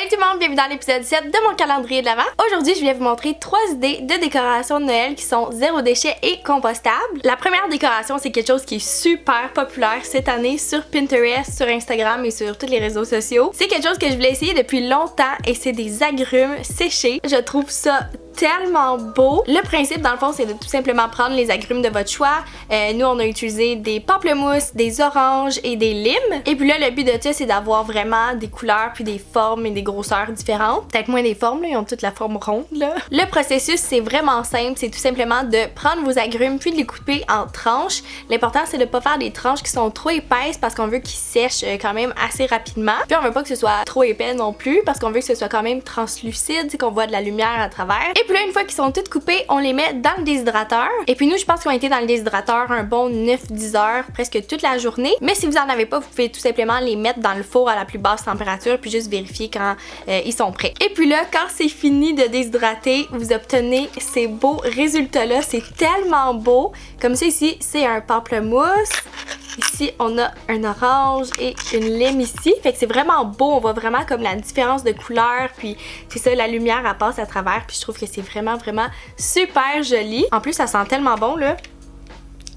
Salut tout le monde, bienvenue dans l'épisode 7 de mon calendrier de l'Avent. Aujourd'hui, je voulais vous montrer 3 idées de décoration de Noël qui sont zéro déchet et compostables. La première décoration, c'est quelque chose qui est super populaire cette année sur Pinterest, sur Instagram et sur tous les réseaux sociaux. C'est quelque chose que je voulais essayer depuis longtemps et c'est des agrumes séchés. Je trouve ça tellement beau. Le principe dans le fond c'est de tout simplement prendre les agrumes de votre choix. Nous on a utilisé des pamplemousses, des oranges et des limes. Et puis là le but de ça c'est d'avoir vraiment des couleurs puis des formes et des grosseurs différentes. Peut-être moins des formes là, ils ont toute la forme ronde là. Le processus c'est vraiment simple, c'est tout simplement de prendre vos agrumes puis de les couper en tranches. L'important c'est de pas faire des tranches qui sont trop épaisses parce qu'on veut qu'ils sèchent quand même assez rapidement. Puis on veut pas que ce soit trop épais non plus parce qu'on veut que ce soit quand même translucide, qu'on voit de la lumière à travers. Et puis là, une fois qu'ils sont toutes coupés, on les met dans le déshydrateur. Et puis nous, je pense qu'ils ont été dans le déshydrateur un bon 9-10 heures, presque toute la journée. Mais si vous en avez pas, vous pouvez tout simplement les mettre dans le four à la plus basse température puis juste vérifier quand ils sont prêts. Et puis là, quand c'est fini de déshydrater, vous obtenez ces beaux résultats-là. C'est tellement beau. Comme ça ici, c'est un pamplemousse. Ici, on a un orange et une lime ici. Fait que c'est vraiment beau. On voit vraiment comme la différence de couleur. Puis c'est ça, la lumière, elle passe à travers. Puis je trouve que c'est vraiment super joli. En plus, ça sent tellement bon, là.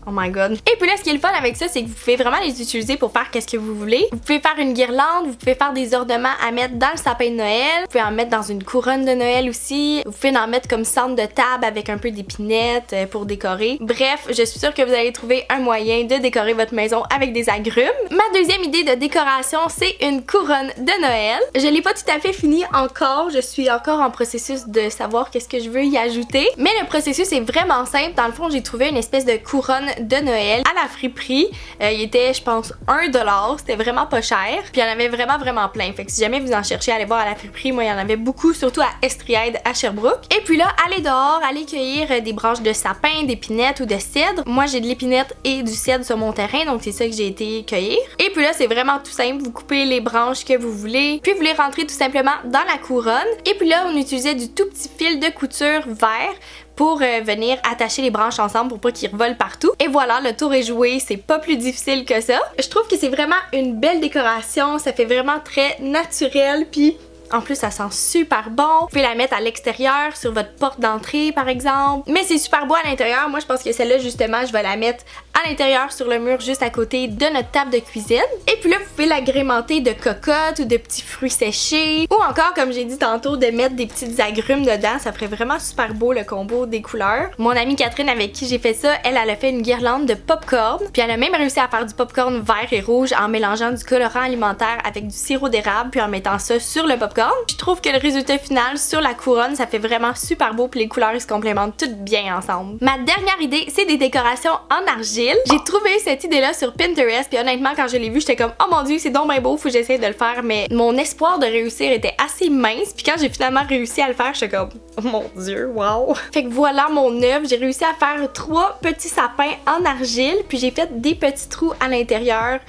Oh my god. Et puis là, ce qui est le fun avec ça, c'est que vous pouvez vraiment les utiliser pour faire qu'est-ce que vous voulez. Vous pouvez faire une guirlande, vous pouvez faire des ornements à mettre dans le sapin de Noël. Vous pouvez en mettre dans une couronne de Noël aussi. Vous pouvez en mettre comme centre de table avec un peu d'épinettes pour décorer. Bref, je suis sûre que vous allez trouver un moyen de décorer votre maison avec des agrumes. Ma deuxième idée de décoration, c'est une couronne de Noël. Je l'ai pas tout à fait fini encore. Je suis encore en processus de savoir qu'est-ce que je veux y ajouter. Mais le processus est vraiment simple. Dans le fond, j'ai trouvé une espèce de couronne de Noël à la friperie. Il était, je pense, 1$. C'était vraiment pas cher. Puis il y en avait vraiment plein. Fait que si jamais vous en cherchez, allez voir à la friperie. Moi, il y en avait beaucoup, surtout à Estriade, à Sherbrooke. Et puis là, allez dehors, allez cueillir des branches de sapin, d'épinettes ou de cèdre. Moi, j'ai de l'épinette et du cèdre sur mon terrain, donc c'est ça que j'ai été cueillir. Et puis là, c'est vraiment tout simple. Vous coupez les branches que vous voulez, puis vous les rentrez tout simplement dans la couronne. Et puis là, on utilisait du tout petit fil de couture vert pour venir attacher les branches ensemble pour pas qu'ils revolent partout. Et voilà, le tour est joué, c'est pas plus difficile que ça. Je trouve que c'est vraiment une belle décoration, ça fait vraiment très naturel, puis en plus, ça sent super bon. Vous pouvez la mettre à l'extérieur, sur votre porte d'entrée par exemple. Mais c'est super beau à l'intérieur. Moi, je pense que celle-là, justement, je vais la mettre à l'intérieur sur le mur juste à côté de notre table de cuisine. Et puis là, vous pouvez l'agrémenter de cocottes ou de petits fruits séchés. Ou encore, comme j'ai dit tantôt, de mettre des petites agrumes dedans. Ça ferait vraiment super beau le combo des couleurs. Mon amie Catherine, avec qui j'ai fait ça, elle a fait une guirlande de popcorn. Puis elle a même réussi à faire du popcorn vert et rouge en mélangeant du colorant alimentaire avec du sirop d'érable puis en mettant ça sur le popcorn. Je trouve que le résultat final sur la couronne, ça fait vraiment super beau puis les couleurs ils se complémentent toutes bien ensemble. Ma dernière idée, c'est des décorations en argile. J'ai trouvé cette idée-là sur Pinterest puis honnêtement quand je l'ai vue, j'étais comme oh mon dieu, c'est donc bien beau, faut que j'essaie de le faire, mais mon espoir de réussir était assez mince puis quand j'ai finalement réussi à le faire, j'étais comme oh mon dieu, wow. Fait que voilà mon œuvre, j'ai réussi à faire 3 petits sapins en argile puis j'ai fait des petits trous à l'intérieur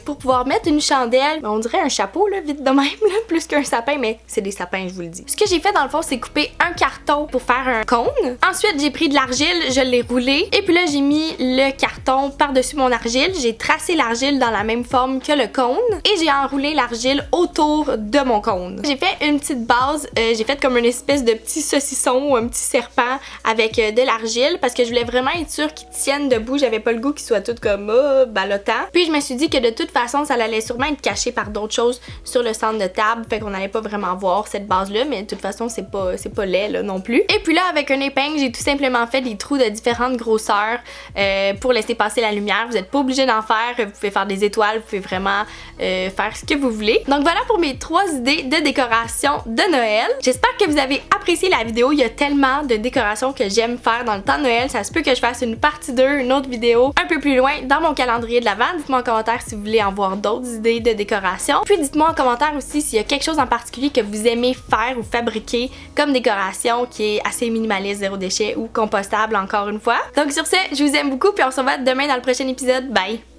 pour pouvoir mettre une chandelle. On dirait un chapeau là, vite de même là, plus qu'un sapin, mais c'est des sapins, je vous le dis. Ce que j'ai fait dans le fond, c'est couper un carton pour faire un cône. Ensuite, j'ai pris de l'argile, je l'ai roulé. Et puis là, j'ai mis le carton par-dessus mon argile. J'ai tracé l'argile dans la même forme que le cône. Et j'ai enroulé l'argile autour de mon cône. J'ai fait une petite base. J'ai fait comme une espèce de petit saucisson ou un petit serpent avec de l'argile parce que je voulais vraiment être sûre qu'il tienne debout. J'avais pas le goût qu'il soit tout comme ballottant. Puis je me suis dit que de toute façon, ça allait sûrement être caché par d'autres choses sur le centre de table. Fait qu'on n'allait pas vraiment voir cette base-là, mais de toute façon, c'est pas laid là, non plus. Et puis là, avec une épingle, j'ai tout simplement fait des trous de différentes grosseurs pour laisser passer la lumière. Vous n'êtes pas obligé d'en faire. Vous pouvez faire des étoiles, vous pouvez vraiment faire ce que vous voulez. Donc voilà pour mes 3 idées de décoration de Noël. J'espère que vous avez apprécié la vidéo. Il y a tellement de décorations que j'aime faire dans le temps de Noël. Ça se peut que je fasse une partie 2, une autre vidéo un peu plus loin dans mon calendrier de l'Avent. Dites-moi en commentaire si vous voulez en voir d'autres idées de décoration. Puis dites-moi en commentaire aussi s'il y a quelque chose en particulier que vous aimez faire ou fabriquer comme décoration qui est assez minimaliste, zéro déchet ou compostable encore une fois. Donc sur ce, je vous aime beaucoup puis on se revoit demain dans le prochain épisode. Bye!